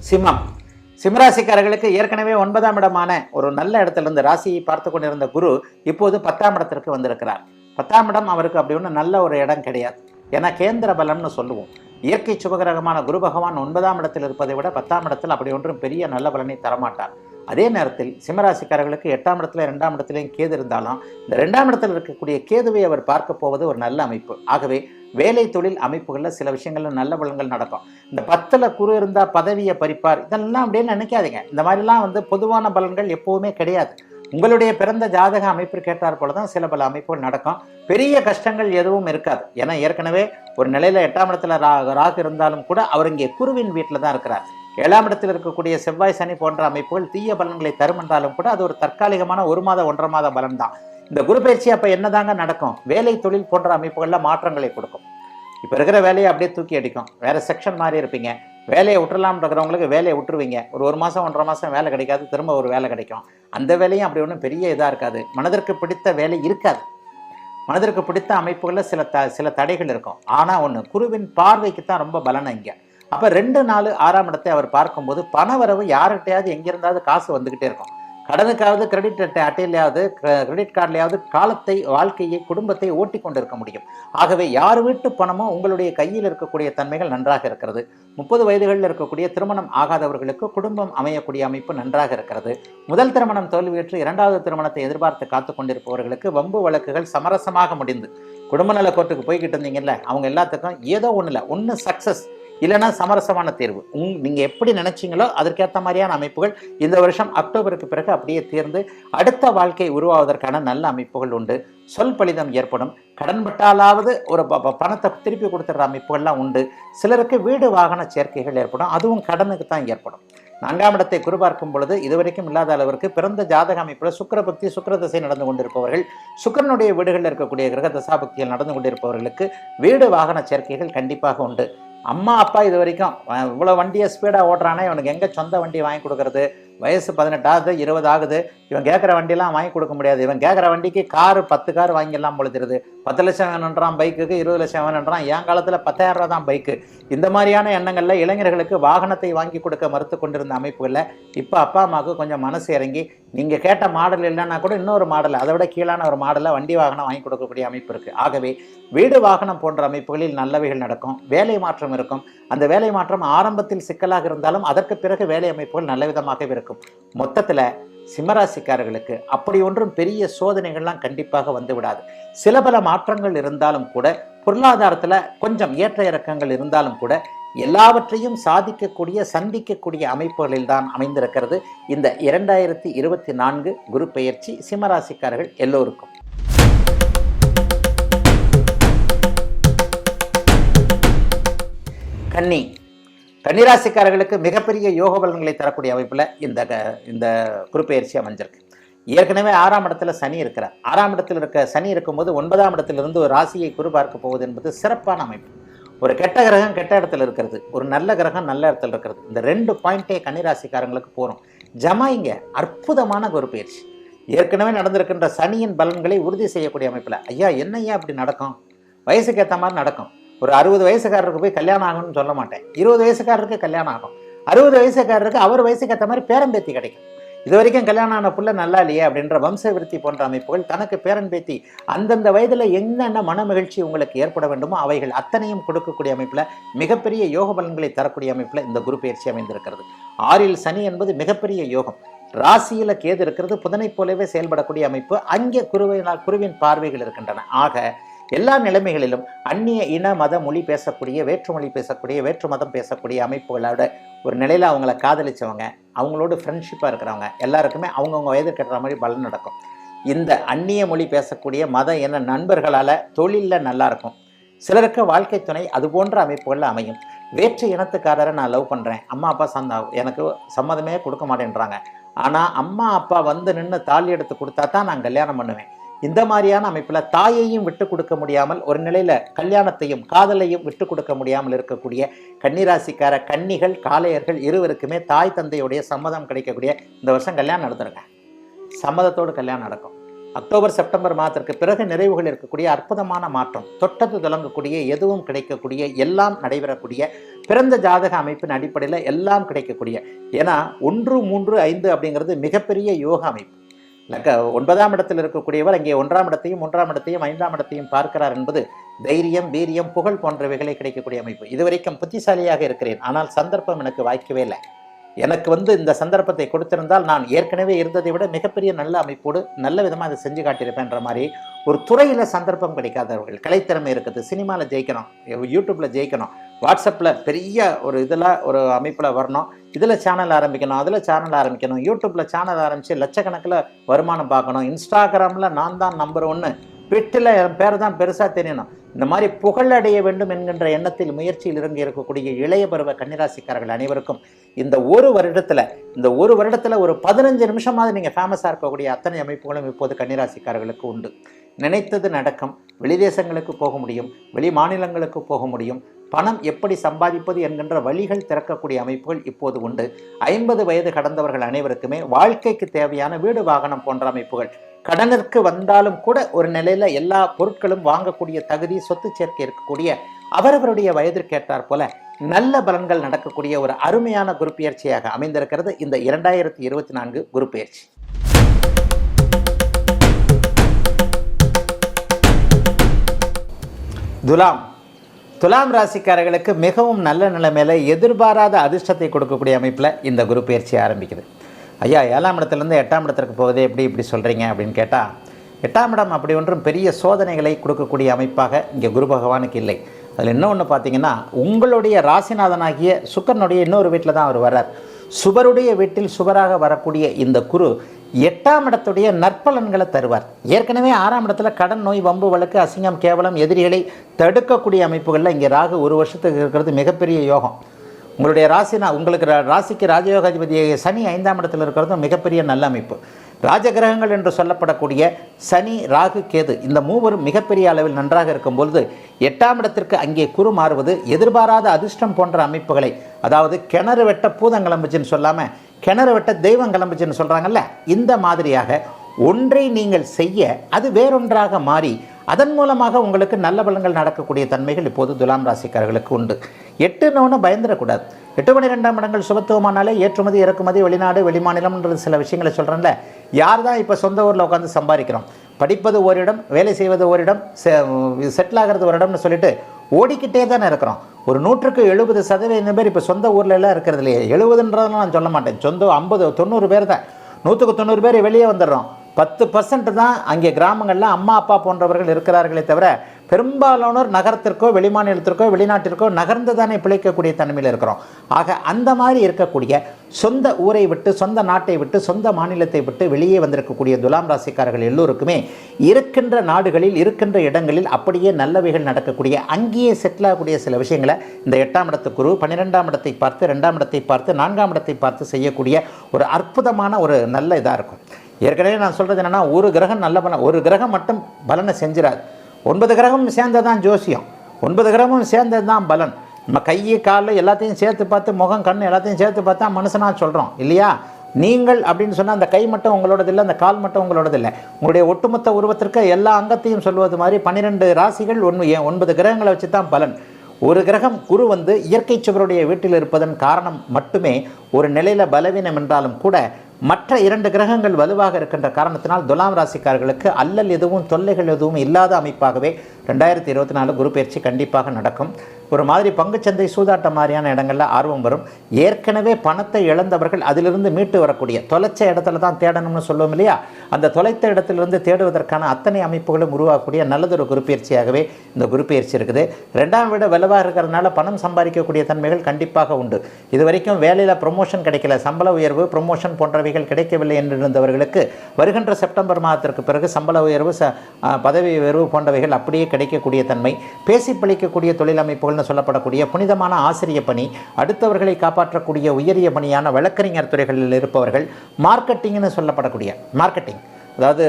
சிம்மம். சிம்மராசிக்காரர்களுக்கு ஏற்கனவே 9ஆம் இடமான ஒரு நல்ல இடத்திலிருந்து ராசியை பார்த்து கொண்டிருந்த குரு இப்போது 10ஆம் இடத்திற்கு வந்திருக்கிறார். 10ஆம் இடம் அவருக்கு அப்படி ஒன்றும் நல்ல ஒரு இடம் கிடையாது. ஏன்னா கேந்திர பலம்னு சொல்லுவோம். இயற்கை சுபகிரகமான குரு பகவான் 9ஆம் இடத்தில் இருப்பதை விட 10ஆம் இடத்தில் அப்படி ஒன்றும் பெரிய நல்ல பலனை தரமாட்டார். அதே நேரத்தில் சிம்மராசிக்காரர்களுக்கு 8ஆம் இடத்துல 2ஆம் இடத்துலையும் கேது இருந்தாலும் இந்த 2ஆம் இடத்தில் இருக்கக்கூடிய கேதுவை அவர் பார்க்க போவது ஒரு நல்ல அமைப்பு. ஆகவே வேலை தொழில் அமைப்புகளில் சில விஷயங்கள்ல நல்ல பலன்கள் நடக்கும். இந்த 10ல் குரு இருந்தால் பதவியை பறிப்பார் இதெல்லாம் அப்படின்னு நினைக்காதீங்க. இந்த மாதிரிலாம் பொதுவான பலன்கள் எப்பவுமே கிடையாது. உங்களுடைய பிறந்த ஜாதக அமைப்பு கேட்டார் போல தான் சில பல அமைப்புகள் நடக்கும். பெரிய கஷ்டங்கள் எதுவும் இருக்காது. ஏன்னா ஏற்கனவே ஒரு நிலையில 8ஆம் இடத்துல ராகு இருந்தாலும் கூட அவர் இங்கே குருவின் வீட்டில் தான் இருக்கிறார். 7ஆம் இடத்தில் இருக்கக்கூடிய செவ்வாய் சனி போன்ற அமைப்புகள் தீய பலன்களை தரும் என்றாலும் கூட அது ஒரு தற்காலிகமான 1 மாத 1.5 மாத பலன் தான். இந்த குரு பயிற்சி அப்போ என்னதாங்க நடக்கும்? வேலை தொழில் போன்ற அமைப்புகளில் மாற்றங்களை கொடுக்கும். இப்போ இருக்கிற வேலையை அப்படியே தூக்கி அடிக்கும். வேற செக்ஷன் மாதிரி இருப்பீங்க. வேலையை விட்டுறலாம்னு இருக்கிறவங்களுக்கு வேலையை விட்டுருவீங்க. ஒரு மாதம் 1.5 மாதம் வேலை கிடைக்காது, திரும்ப ஒரு வேலை கிடைக்கும். அந்த வேலையும் அப்படி ஒன்றும் பெரிய இதாக இருக்காது. மனதிற்கு பிடித்த வேலை இருக்காது. மனதிற்கு பிடித்த அமைப்புகளில் சில தடைகள் இருக்கும். ஆனால் ஒன்று, குருவின் பார்வைக்கு தான் ரொம்ப பலனை இங்கே. அப்போ 2, 4, 6ஆம் இடத்தை அவர் பார்க்கும்போது பணவரவு யார்கிட்டையாவது எங்கிருந்தாவது காசு வந்துக்கிட்டே இருக்கும். கடனுக்காவது கிரெடிட் அட்டையிலையாவது கிரெடிட் கார்டிலையாவது காலத்தை, வாழ்க்கையை, குடும்பத்தை ஓட்டி கொண்டு இருக்க முடியும். ஆகவே யார் வீட்டு பணமோ உங்களுடைய கையில் இருக்கக்கூடிய தன்மைகள் நன்றாக இருக்கிறது. 30 வயதுகளில் இருக்கக்கூடிய திருமணம் ஆகாதவர்களுக்கு குடும்பம் அமையக்கூடிய அமைப்பு நன்றாக இருக்கிறது. முதல் திருமணம் தோல்வியுற்று 2வது திருமணத்தை எதிர்பார்த்து காத்து கொண்டிருப்பவர்களுக்கு வம்பு வழக்குகள் சமரசமாக முடிந்து குடும்ப நல கோர்ட்டுக்கு போய்கிட்டு இருந்தீங்கல்ல, அவங்க எல்லாத்துக்கும் ஏதோ ஒன்று சக்சஸ், இல்லைன்னா சமரசமான தேர்வு. நீங்கள் எப்படி நினைச்சிங்களோ அதற்கேற்ற மாதிரியான அமைப்புகள் இந்த வருஷம் அக்டோபருக்கு பிறகு அப்படியே தீர்ந்து அடுத்த வாழ்க்கை உருவாவதற்கான நல்ல அமைப்புகள் உண்டு. சொல் பலிதம் ஏற்படும். கடன்பட்டாலாவது ஒரு பணத்தை திருப்பி கொடுத்துட்ற அமைப்புகள்லாம் உண்டு. சிலருக்கு வீடு வாகன சேர்க்கைகள் ஏற்படும். அதுவும் கடனுக்கு தான் ஏற்படும். 4ஆம் இடத்தை குரு பார்க்கும் பொழுது இதுவரைக்கும் இல்லாத அளவிற்கு பிறந்த ஜாதக அமைப்பில் சுக்கிரபக்தி, சுக்கிரதசை நடந்து கொண்டிருப்பவர்கள், சுக்கிரனுடைய வீடுகளில் இருக்கக்கூடிய கிரக தசாபக்திகள் நடந்து கொண்டிருப்பவர்களுக்கு வீடு வாகன சேர்க்கைகள் கண்டிப்பாக உண்டு. அம்மா அப்பா இது வரைக்கும் இவ்வளோ வண்டியை ஸ்பீடாக ஓட்டுறானே, இவனுக்கு எங்கே சொந்த வண்டி வாங்கி கொடுக்கறது? வயசு 18 ஆகுது, 20 ஆகுது, இவன் கேட்குற வண்டியெல்லாம் வாங்கி கொடுக்க முடியாது. இவன் கேட்குற வண்டிக்கு 10 கார் வாங்கிடலாம் பொழுதுருது. 10 லட்சம் வேணுன்றான் பைக்குக்கு, 20 லட்சம் வேணுன்றான். என் காலத்தில் 10,000 ரூபா தான் பைக்கு. இந்த மாதிரியான எண்ணங்களில் இளைஞர்களுக்கு வாகனத்தை வாங்கி கொடுக்க மறுத்து கொண்டிருந்த அமைப்புகளில் இப்போ அப்பா அம்மாவுக்கு கொஞ்சம் மனசு இறங்கி நீங்கள் கேட்ட மாடல் இல்லைன்னா கூட இன்னொரு மாடல், அதை விட கீழான ஒரு மாடலை வண்டி வாகனம் வாங்கி கொடுக்கக்கூடிய அமைப்பு இருக்குது. ஆகவே வீடு வாகனம் போன்ற அமைப்புகளில் நல்லவைகள் நடக்கும். வேலை மாற்றம் இருக்கும். அந்த வேலை மாற்றம் ஆரம்பத்தில் சிக்கலாக இருந்தாலும் அதற்கு பிறகு வேலை அமைப்புகள் நல்ல விதமாகவே இருக்கும். மொத்தத்தில் சிம்மராசிக்காரர்களுக்கு அப்படி ஒன்றும் பெரிய சோதனைகள்லாம் கண்டிப்பாக வந்து விடாது. சில பல மாற்றங்கள் இருந்தாலும் கூட, பொருளாதாரத்தில் கொஞ்சம் ஏற்ற இறக்கங்கள் இருந்தாலும் கூட, எல்லாவற்றையும் சாதிக்கக்கூடிய, சந்திக்கக்கூடிய அமைப்புகளில் தான் அமைந்திருக்கிறது இந்த 2024 குரு பெயர்ச்சி சிம்மராசிக்காரர்கள் எல்லோருக்கும். கன்னிராசிக்காரர்களுக்கு மிகப்பெரிய யோக பலன்களை தரக்கூடிய அமைப்பில் இந்த குரு பெயர்ச்சி அமைஞ்சிருக்கு. ஏற்கனவே 6ஆம் இடத்துல சனி இருக்கிறார். 6ஆம் இடத்தில் இருக்க சனி இருக்கும்போது 9ஆம் இடத்திலிருந்து ஒரு ராசியை குரு பார்க்க போவது என்பது சிறப்பான அமைப்பு. ஒரு கெட்ட கிரகம் கெட்ட இடத்துல இருக்கிறது, ஒரு நல்ல கிரகம் நல்ல இடத்துல இருக்கிறது. இந்த 2 பாயிண்டே கன்னிராசிக்காரங்களுக்கு போகிறோம். ஜமாயிங்க அற்புதமான குரு பயிற்சி. ஏற்கனவே நடந்திருக்கின்ற சனியின் பலன்களை உறுதி செய்யக்கூடிய அமைப்பில், ஐயா என்னையா அப்படி நடக்கும்? வயசுக்கு ஏற்ற மாதிரி நடக்கும். ஒரு 60 வயசுக்காரருக்கு போய் கல்யாணம் ஆகணும்னு சொல்ல மாட்டேன். 20 வயசுக்காரருக்கு கல்யாணம் ஆகும். 60 வயசுக்காரருக்கு அவர் வயசுக்கு ஏற்ற மாதிரி பேரம்பேத்தி கிடைக்கும். இது வரைக்கும் கல்யாணம் ஆன புள்ள நல்லா இல்லையே அப்படின்ற வம்ச விருத்தி போன்ற அமைப்புகள், தனக்கு பேரன் பேத்தி அந்தந்த வயதில் என்னென்ன மன மகிழ்ச்சி உங்களுக்கு ஏற்பட வேண்டுமோ அவைகள் அத்தனையும் கொடுக்கக்கூடிய அமைப்பில் மிகப்பெரிய யோக பலன்களை தரக்கூடிய அமைப்பில் இந்த குரு பயிற்சி அமைந்திருக்கிறது. 6இல் சனி என்பது மிகப்பெரிய யோகம். ராசியில் கேது இருக்கிறது, புதனை போலவே செயல்படக்கூடிய அமைப்பு. அங்கே குருவின் பார்வைகள் இருக்கின்றன. ஆக எல்லா நிலைமைகளிலும் அந்நிய இன மத மொழி பேசக்கூடிய, வேற்றுமொழி பேசக்கூடிய, வேற்று மதம் பேசக்கூடிய அமைப்புகளோட ஒரு நிலையில் அவங்கள காதலிச்சவங்க, அவங்களோட ஃப்ரெண்ட்ஷிப்பாக இருக்கிறவங்க எல்லாருக்குமே அவங்கவுங்க வயது கட்டுற மாதிரி பலன் நடக்கும். இந்த அந்நிய மொழி பேசக்கூடிய மத இன நண்பர்களால் தொழிலில் நல்லா இருக்கும். சிலருக்கு வாழ்க்கை துணை அது போன்ற அமைப்புகளில் அமையும். வேற்று இனத்துக்காரரை நான் லவ் பண்ணுறேன், அம்மா அப்பா எனக்கு சம்மதமே கொடுக்க மாட்டேன்றாங்க, ஆனால் அம்மா அப்பா வந்து நின்று தாலி எடுத்து கொடுத்தா தான் நான் கல்யாணம் பண்ணுவேன். இந்த மாதிரியான அமைப்பில் தாயையும் விட்டு கொடுக்க முடியாமல், ஒரு நிலையில் கல்யாணத்தையும் காதலையும் விட்டு கொடுக்க முடியாமல் இருக்கக்கூடிய கன்னிராசிக்கார கன்னிகள், காளையர்கள் இருவருக்குமே தாய் தந்தையுடைய சம்மதம் கிடைக்கக்கூடிய இந்த வருஷம் கல்யாணம் நடந்துருங்க. சம்மதத்தோடு கல்யாணம் நடக்கும். அக்டோபர் செப்டம்பர் மாதத்திற்கு பிறகு நிறைவுகள் இருக்கக்கூடிய அற்புதமான மாற்றம், தொட்டது தொடங்கக்கூடிய, எதுவும் கிடைக்கக்கூடிய, எல்லாம் நடைபெறக்கூடிய பிறந்த ஜாதக அமைப்பின் அடிப்படையில் எல்லாம் கிடைக்கக்கூடிய, ஏன்னா 1, 3, 5 அப்படிங்கிறது மிகப்பெரிய யோக அமைப்பு. 9ஆம் இடத்தில் இருக்கக்கூடியவர் அங்கே 1ஆம் இடத்தையும் 3ஆம் இடத்தையும் 5ஆம் இடத்தையும் பார்க்கிறார் என்பது தைரியம், வீரியம், புகழ் போன்றவைகளை கிடைக்கக்கூடிய அமைப்பு. இதுவரைக்கும் புத்திசாலியாக இருக்கிறேன், ஆனால் சந்தர்ப்பம் எனக்கு வாய்க்கவே இல்லை. எனக்கு இந்த சந்தர்ப்பத்தை கொடுத்திருந்தால் நான் ஏற்கனவே இருந்ததை விட மிகப்பெரிய நல்ல அமைப்போடு நல்ல விதமாக அதை செஞ்சு காட்டியிருப்பேன்ற மாதிரி ஒரு துறையில் சந்தர்ப்பம் கிடைக்காதவர்கள், கலைத்திறமை இருக்குது, சினிமாவில் ஜெயிக்கணும், யூடியூப்பில் ஜெயிக்கணும், வாட்ஸ்அப்பில் பெரிய ஒரு அமைப்பில் வரணும், இதில் சேனல் ஆரம்பிக்கணும், அதில் சேனல் ஆரம்பிக்கணும், யூடியூப்பில் சேனல் ஆரம்பித்து லட்சக்கணக்கில் வருமானம் பார்க்கணும், இன்ஸ்டாகிராமில் நான் தான் நம்பர் 1, ட்விட்டரில் என் பேர் தான் பெருசாக தெரியணும், இந்த மாதிரி புகழடைய வேண்டும் என்கின்ற எண்ணத்தில் முயற்சியில் இறங்கி இருக்கக்கூடிய இளைய பருவ கன்னிராசிக்காரர்கள் அனைவருக்கும் இந்த ஒரு வருடத்தில் ஒரு 15 நிமிஷமாவது நீங்கள் ஃபேமஸாக இருக்கக்கூடிய அத்தனை அமைப்புகளும் இப்போது கன்னிராசிக்காரர்களுக்கு உண்டு. நினைத்தது நடக்கும், வெளிதேசங்களுக்கு போக முடியும், வெளி மாநிலங்களுக்கு போக முடியும், பணம் எப்படி சம்பாதிப்பது என்கின்ற வழிகள் திறக்கக்கூடிய அமைப்புகள் இப்போது உண்டு. 50 வயது கடந்தவர்கள் அனைவருக்குமே வாழ்க்கைக்கு தேவையான வீடு, வாகனம் போன்ற அமைப்புகள், கடனிற்கு வந்தாலும் கூட ஒரு நிலையில எல்லா பொருட்களும் வாங்கக்கூடிய தகுதி, சொத்து சேர்க்கை இருக்கக்கூடிய அவரவருடைய வயதிற்கேற்றார் போல நல்ல பலன்கள் நடக்கக்கூடிய ஒரு அருமையான குரு பெயர்ச்சியாக அமைந்திருக்கிறது இந்த 2024 குரு பெயர்ச்சி. துலாம் ராசிக்காரர்களுக்கு மிகவும் நல்ல நிலைமையில எதிர்பாராத அதிர்ஷ்டத்தை கொடுக்கக்கூடிய அமைப்பில் இந்த குரு பெயர்ச்சி ஆரம்பிக்குது. ஐயா, 7ஆம் இடத்துலேருந்து 8ஆம் இடத்திற்கு போவதே இப்படி சொல்கிறீங்க அப்படின்னு கேட்டால், 8ஆம் இடம் அப்படி ஒன்றும் பெரிய சோதனைகளை கொடுக்கக்கூடிய அமைப்பாக இங்கே குரு பகவானுக்கு இல்லை. அதில் இன்னொன்று பார்த்தீங்கன்னா, உங்களுடைய ராசிநாதனாகிய சுக்கரனுடைய இன்னொரு வீட்டில் தான் அவர் வர்றார். சுபருடைய வீட்டில் சுபராக வரக்கூடிய இந்த குரு 8ஆம் இடத்துடைய நற்பலன்களை தருவார். ஏற்கனவே 6ஆம் இடத்துல கடன், நோய், வம்பு, வழக்கு, அசிங்கம், கேவலம், எதிரிகளை தடுக்கக்கூடிய அமைப்புகளில் இங்கே ராகு ஒரு வருஷத்துக்கு இருக்கிறது மிகப்பெரிய யோகம். உங்களுடைய உங்களுக்கு ராசிக்கு ராஜயோகாதிபதி சனி 5ஆம் இடத்தில் இருக்கிறதும் மிகப்பெரிய நல்ல அமைப்பு. ராஜகிரகங்கள் என்று சொல்லப்படக்கூடிய சனி, ராகு, கேது இந்த மூவரும் மிகப்பெரிய அளவில் நன்றாக இருக்கும்பொழுது 8ஆம் இடத்திற்கு அங்கே குரு மாறுவது எதிர்பாராத அதிர்ஷ்டம் போன்ற அமைப்புகளை, அதாவது கிணறு வெட்ட பூதம் கிளம்புச்சுன்னு சொல்லாமல் கிணறு வெட்ட தெய்வம் கிளம்புச்சுன்னு சொல்கிறாங்கல்ல, இந்த மாதிரியாக ஒன்றை நீங்கள் செய்ய அது வேறொன்றாக மாறி அதன் மூலமாக உங்களுக்கு நல்ல பலன்கள் நடக்கக்கூடிய தன்மைகள் இப்போது துலாம் ராசிக்காரர்களுக்கு உண்டு. 8ன்னு பயந்துடக்கூடாது. 8, 12ஆம் இடங்கள் சுபத்துவமானாலே ஏற்றுமதி, இறக்குமதி, வெளிநாடு, வெளிமாநிலம்ன்றது சில விஷயங்களை சொல்கிறேன்ல. யார் தான் இப்போ சொந்த ஊரில் உட்காந்து சம்பாதிக்கிறோம், படிப்பது ஓரிடம், வேலை செய்வது ஓரிடம், செட்டில் ஆகிறது ஒரு இடம்னு சொல்லிட்டு ஓடிக்கிட்டே தானே இருக்கிறோம். ஒரு 100க்கு 70% பேர் இப்போ சொந்த ஊரில் எல்லாம் இருக்கிறது இல்லையே. 70ன்றதெல்லாம் நான் சொல்ல மாட்டேன், சொந்த 50, 90 பேர் தான். 100க்கு 90 பேர் வெளியே வந்துடுறோம். 10% தான் அங்கே கிராமங்களில் அம்மா அப்பா போன்றவர்கள் இருக்கிறார்களே தவிர பெரும்பாலானோர் நகரத்திற்கோ வெளிமாநிலத்திற்கோ வெளிநாட்டிற்கோ நகர்ந்து தானே பிழைக்கக்கூடிய தன்மையில் இருக்கிறோம். ஆக அந்த மாதிரி இருக்கக்கூடிய சொந்த ஊரை விட்டு, சொந்த நாட்டை விட்டு, சொந்த மாநிலத்தை விட்டு வெளியே வந்திருக்கக்கூடிய துலாம் ராசிக்காரர்கள் எல்லோருக்குமே இருக்கின்ற நாடுகளில், இருக்கின்ற இடங்களில் அப்படியே நல்லவைகள் நடக்கக்கூடிய, அங்கேயே செட்டில் ஆகக்கூடிய சில விஷயங்களை இந்த 8ஆம் இடத்து குரு 12ஆம் இடத்தை பார்த்து, 2ஆம் இடத்தை பார்த்து, 4ஆம் இடத்தை பார்த்து செய்யக்கூடிய ஒரு அற்புதமான ஒரு நல்ல இதாக இருக்கும். ஏற்கனவே நான் சொல்கிறது என்னென்னா, ஒரு கிரகம் நல்ல பலன், ஒரு கிரகம் மட்டும் பலனை செஞ்சிடாது. 9 கிரகமும் சேர்ந்தது தான் ஜோசியம், 9 கிரகமும் சேர்ந்தது தான் பலன். நம்ம கை, கால் எல்லாத்தையும் சேர்த்து பார்த்து, முகம், கண் எல்லாத்தையும் சேர்த்து பார்த்தா மனுஷனாக சொல்கிறோம் இல்லையா. நீங்கள் அப்படின்னு சொன்னால் அந்த கை மட்டும் உங்களோடது இல்லை, அந்த கால் மட்டும் உங்களோடது இல்லை, உங்களுடைய ஒட்டுமொத்த உருவத்திற்கு எல்லா அங்கத்தையும் சொல்வது மாதிரி 12 ராசிகள் 9 கிரகங்களை வச்சு தான் பலன். ஒரு கிரகம் குரு இயற்கை சுவருடைய வீட்டில் இருப்பதன் காரணம் மட்டுமே ஒரு நிலையில் பலவீனம் என்றாலும் கூட மற்ற 2 கிரகங்கள் வலுவாக இருக்கின்ற காரணத்தினால் துலாம் ராசிக்காரர்களுக்கு அல்லல் எதுவும், தொல்லைகள் எதுவும் இல்லாத அமைப்பாகவே 2024 குரு பயிற்சி கண்டிப்பாக நடக்கும். ஒரு மாதிரி பங்குச்சந்தை, சூதாட்டம் மாதிரியான இடங்களில் ஆர்வம் வரும். ஏற்கனவே பணத்தை இழந்தவர்கள் அதிலிருந்து மீட்டு வரக்கூடிய, தொலைச்ச இடத்துல தான் தேடணும்னு சொல்லுவோம் இல்லையா, அந்த தொலைத்த இடத்திலிருந்து தேடுவதற்கான அத்தனை அமைப்புகளும் உருவாக்கக்கூடிய நல்லதொரு குரு பயிற்சியாகவே இந்த குரு பயிற்சி இருக்குது. 2ஆம் வீடு வலுவாக இருக்கிறதுனால பணம் சம்பாதிக்கக்கூடிய தன்மைகள் கண்டிப்பாக உண்டு. இது வரைக்கும் வேலையில் ப்ரொமோஷன் கிடைக்கல, சம்பள உயர்வு, ப்ரொமோஷன் போன்றவைகள் கிடைக்கவில்லை என்றிருந்தவர்களுக்கு வருகின்ற செப்டம்பர் மாதத்திற்கு பிறகு சம்பள உயர்வு, பதவி உயர்வு போன்றவைகள் அப்படியே கிடைக்கக்கூடிய தன்மை. பேசி பழிக்கக்கூடிய தொழில் அமைப்புகள்னு சொல்லப்படக்கூடிய புனிதமான ஆசிரிய பணி, அடுத்தவர்களை காப்பாற்றக்கூடிய உயரிய பணியான வழக்கறிஞர் துறைகளில் இருப்பவர்கள், மார்க்கெட்டிங்னு சொல்லப்படக்கூடிய மார்க்கெட்டிங், அதாவது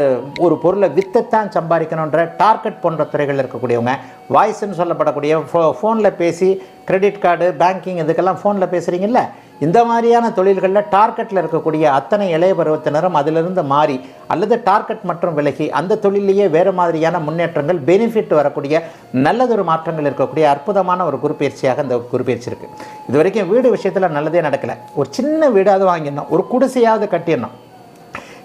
ஒரு பொருளை விற்றைத்தான் சம்பாதிக்கணுன்ற டார்கெட் போன்ற துறைகள் இருக்கக்கூடியவங்க, வாய்ஸ்ன்னு சொல்லப்படக்கூடிய ஃபோனில் பேசி கிரெடிட் கார்டு, பேங்கிங் இதுக்கெல்லாம் ஃபோனில் பேசுகிறீங்கல்ல, இந்த மாதிரியான தொழில்களில் டார்கெட்டில் இருக்கக்கூடிய அத்தனை இளைய பருவத்தினரும் அதிலிருந்து மாறி அல்லது டார்கெட் மற்றும் விலகி அந்த தொழிலேயே வேறு மாதிரியான முன்னேற்றங்கள் பெனிஃபிட் வரக்கூடிய நல்லதொரு மாற்றங்கள் இருக்கக்கூடிய அற்புதமான ஒரு குரு பயிற்சியாக இந்த குரு பயிற்சி இருக்குது. இது வரைக்கும் வீடு விஷயத்தில் நல்லதே நடக்கலை. ஒரு சின்ன வீடாவது வாங்கிடணும், ஒரு குடிசையாவது கட்டிடணும்.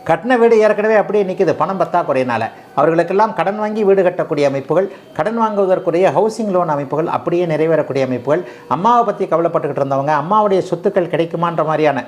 கட்டின வீடு ஏற்கனவே அப்படியே நிற்கிது பணம் பற்றாக்குறையினால். அவர்களுக்கெல்லாம் கடன் வாங்கி வீடு கட்டக்கூடிய அமைப்புகள், கடன் வாங்குவதற்குரிய ஹவுசிங் லோன் அமைப்புகள் அப்படியே நிறைவேறக்கூடிய அமைப்புகள், அம்மாவை பற்றி கவலைப்பட்டுக்கிட்டு இருந்தவங்க அம்மாவுடைய சொத்துக்கள் கிடைக்குமான்ற மாதிரியான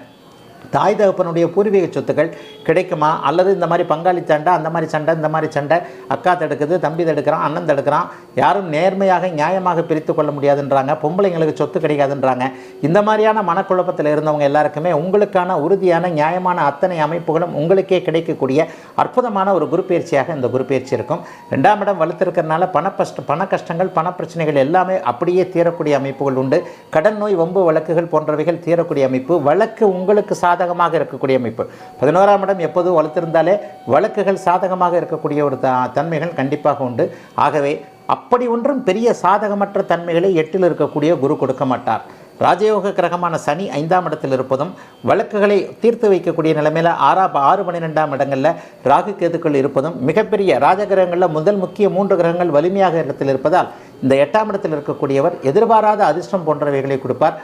தாய் தகப்பனுடைய பூர்வீக சொத்துக்கள் கிடைக்குமா, அல்லது இந்த மாதிரி பங்காளி சண்டை, அந்த மாதிரி சண்டை, இந்த மாதிரி சண்டை, அக்கா தடுக்குது, தம்பி தடுக்கிறான், அண்ணன் தடுக்கிறான், யாரும் நேர்மையாக நியாயமாக பிரித்து கொள்ள முடியாதுன்றாங்க, பொம்பளைங்களுக்கு சொத்து கிடைக்காதுன்றாங்க. இந்த மாதிரியான மனக்குழப்பத்தில் இருந்தவங்க எல்லாருக்குமே உங்களுக்கான உறுதியான நியாயமான அத்தனை அமைப்புகளும் உங்களுக்கே கிடைக்கக்கூடிய அற்புதமான ஒரு குரு பயிற்சியாக இந்த குரு பயிற்சி இருக்கும். 2ஆம் இடம் வலுத்திருக்கிறதுனால பண கஷ்டங்கள், பண பிரச்சனைகள் எல்லாமே அப்படியே தீரக்கூடிய அமைப்புகள் உண்டு. கடன் நோய், வம்பு வழக்குகள் போன்றவைகள் தீரக்கூடிய அமைப்பு. வழக்கு உங்களுக்கு சாதகமாக இருக்கக்கூடிய அமைப்பு. 11ஆம் இடம் எப்போதும் வலுத்திருந்தாலே வழக்குகள் சாதகமாக இருக்கக்கூடிய ஒரு தன்மைகள் கண்டிப்பாக உண்டு. ஆகவே அப்படி ஒன்றும் பெரிய சாதகமற்ற தன்மைகளை 8இல் இருக்கக்கூடிய குரு கொடுக்க மாட்டார். ராஜயோக கிரகமான சனி 5ஆம் இடத்தில் இருப்பதும் வழக்குகளை தீர்த்து வைக்கக்கூடிய நிலைமையில் 6, 12ஆம் இடங்களில் ராகு கேதுக்கள் இருப்பதும் மிகப்பெரிய ராஜகிரகங்களில் முதல் முக்கிய 3 கிரகங்கள் வலிமையாக இடத்தில் இருப்பதால் இந்த 8ஆம் இடத்தில் இருக்கக்கூடியவர் எதிர்பாராத அதிர்ஷ்டம் போன்றவைகளை கொடுப்பார்.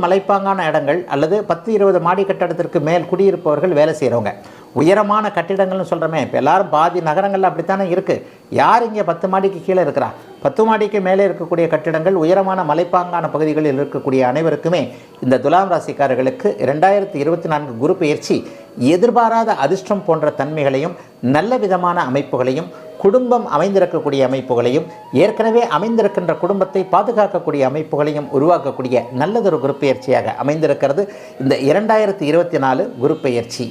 மலைப்பாங்கான இடங்கள் அல்லது 10-20 மாடி கட்டடத்திற்கு மேல் குடியிருப்பவர்கள், வேலை செய்கிறவங்க, உயரமான கட்டிடங்கள்னு சொல்கிறோமே, இப்போ எல்லாரும் பாதி நகரங்களில் அப்படித்தானே இருக்குது. யார் இங்கே 10 மாடிக்கு கீழே இருக்கிறா? 10 மாடிக்கு மேலே இருக்கக்கூடிய கட்டிடங்கள், உயரமான மலைப்பாங்கான பகுதிகளில் இருக்கக்கூடிய அனைவருக்குமே இந்த துலாம் ராசிக்காரர்களுக்கு 2024 குரு பயிற்சி எதிர்பாராத அதிர்ஷ்டம் போன்ற தன்மைகளையும், நல்ல விதமான அமைப்புகளையும், குடும்பம் அமைந்திருக்கக்கூடிய அமைப்புகளையும், ஏற்கனவே அமைந்திருக்கின்ற குடும்பத்தை பாதுகாக்கக்கூடிய அமைப்புகளையும் உருவாக்கக்கூடிய நல்லதொரு குரு பயிற்சியாக அமைந்திருக்கிறது இந்த 2024 குரு பயிற்சி.